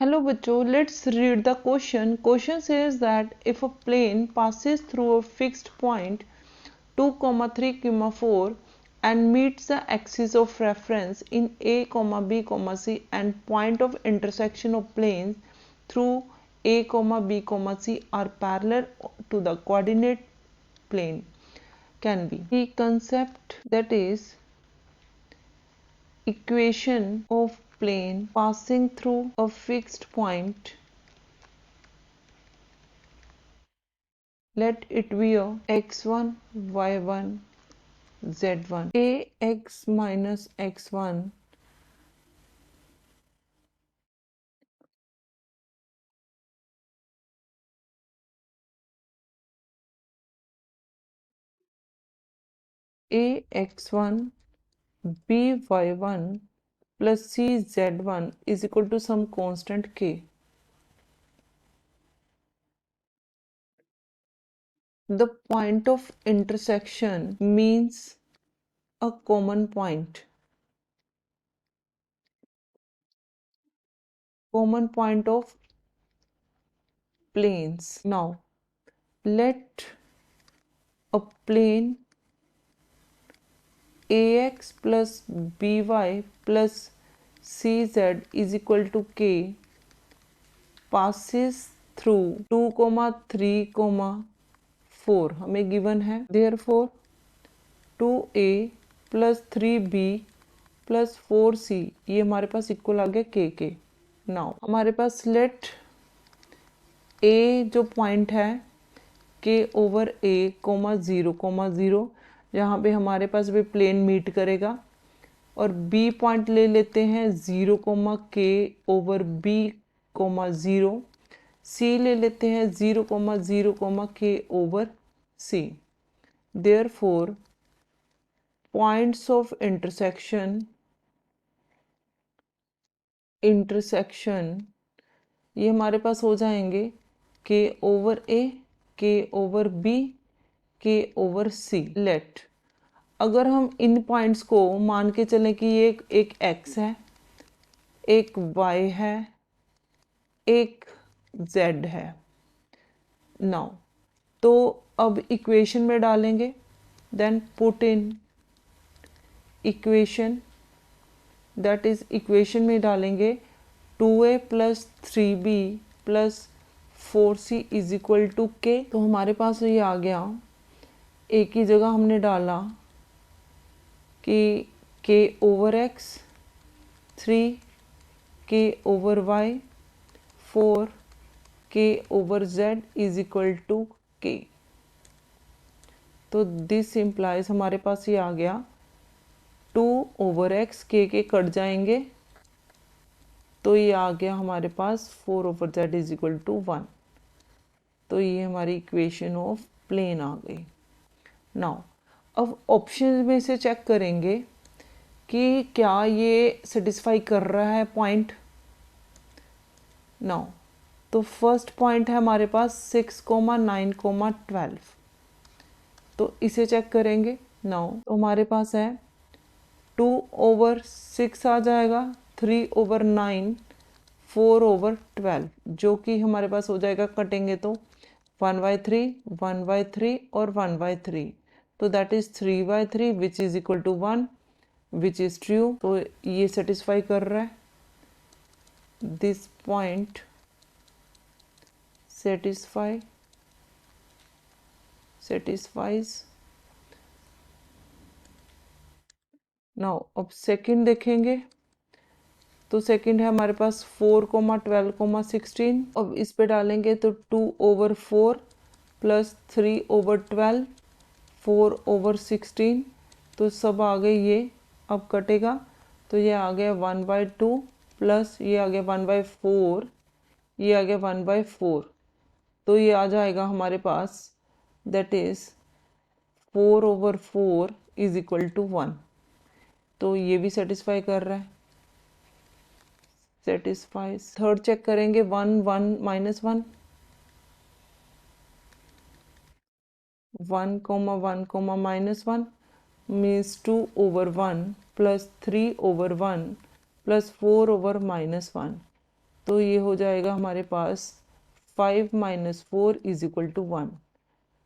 Hello बच्चों, let's read the question. Question says that if a plane passes through a fixed point 2, 3, 4 and meets the axis of reference in A, B, C and point of intersection of planes through A, B, C are parallel to the coordinate plane can be. The concept that is equation of plane passing through a fixed point, let it be a x1 y1 z1 ax minus x1 ax1 by1 plus cz1 is equal to some constant k. The point of intersection means a common point of planes. Now let a plane ax plus by plus cz is equal to k passes through 2, 3, 4 हमें given है. Therefore 2a plus 3b plus 4c ये हमारे पास equal आ गया k. Now हमारे पास late a जो point है k over a coma 0 जहाँ पे हमारे पास भी प्लेन मीट करेगा, और b पॉइंट ले लेते हैं 0 k ओवर b 0, c ले लेते हैं 0 k over c. Therefore points of intersection ये हमारे पास हो जाएंगे k over a, k over b, k over c. Let अगर हम इन पॉइंट्स को मान के चलें कि ये एक x है, एक y है, एक z है. नाउ तो अब इक्वेशन में डालेंगे. Then put in equation, that is equation में डालेंगे 2a plus 3b plus 4c is equal to k. तो हमारे पास ये आ गया, एक ही जगह हमने डाला कि k over x, 3 k over y, 4 k over z is equal to k. तो दिस इम्प्लाइज हमारे पास ये आ गया 2 ओवर x, के कट जाएंगे तो ये आ गया हमारे पास 4 over z is equal to 1. तो ये हमारी इक्वेशन ऑफ प्लेन आ गई. नाउ अब ऑप्शन में से चेक करेंगे कि क्या ये सेटिस्फाई कर रहा है पॉइंट. नाउ तो फर्स्ट पॉइंट है हमारे पास 6, 9, 12. तो इसे चेक करेंगे. नाउ तो हमारे पास है 2 ओवर 6 आ जाएगा, 3 ओवर 9, 4 ओवर 12, जो कि हमारे पास हो जाएगा कटेंगे तो 1/3, 1/3 और 1/3. तो that is 3/3 which is equal to 1 which is true. तो ये सेटिस्फाई कर रहा है. This point satisfies. नाउ अब सेकंड देखेंगे. तो सेकंड है हमारे पास 4, 12, 16. अब इस पे डालेंगे तो 2 ओवर 4 प्लस 3 ओवर 12, 4 ओवर 16. तो सब आ गए ये. अब कटेगा तो ये आ गया 1/2 प्लस ये आ गया 1/4, ये आ गया 1/4. तो ये आ जाएगा हमारे पास, that is 4 over 4 is equal to 1. तो ये भी सेटिस्फाई कर रहा है. सेटिस्फाइज. थर्ड चेक करेंगे 1, 1 minus 1, 1, 1, minus 1 means 2 over 1 plus 3 over 1 plus 4 over minus 1. तो ये हो जाएगा हमारे पास 5 माइनस 4 इज इक्वल टू 1।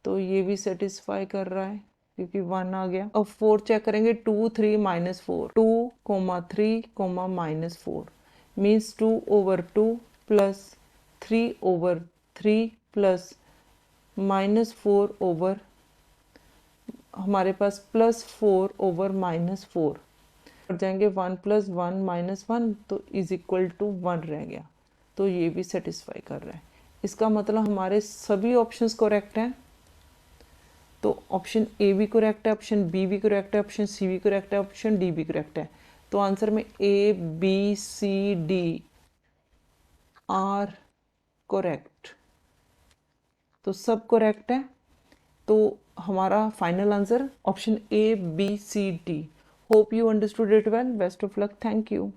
तो ये भी सेटिस्फाई कर रहा है क्योंकि 1 आ गया। अब 4 चेक करेंगे, 2 3 minus 4, 2 3 minus 4 means 2 over 2 plus 3 over 3 plus minus 4 over, हमारे पास प्लस 4 ओवर माइनस 4 कर जाएंगे। 1 प्लस 1 माइनस 1 तो इज इक्वल टू 1 रह गया। तो ये भी सेटिस्फाई कर रहा है। इसका मतलब हमारे सभी ऑप्शंस करेक्ट हैं। तो ऑप्शन ए भी करेक्ट है, ऑप्शन बी भी करेक्ट है, ऑप्शन सी भी करेक्ट है, ऑप्शन डी भी करेक्ट है। तो आंसर में A B C D are correct, तो सब करेक्ट है। तो हमारा final answer option A B C D. Hope you understood it well. Best of luck. Thank you.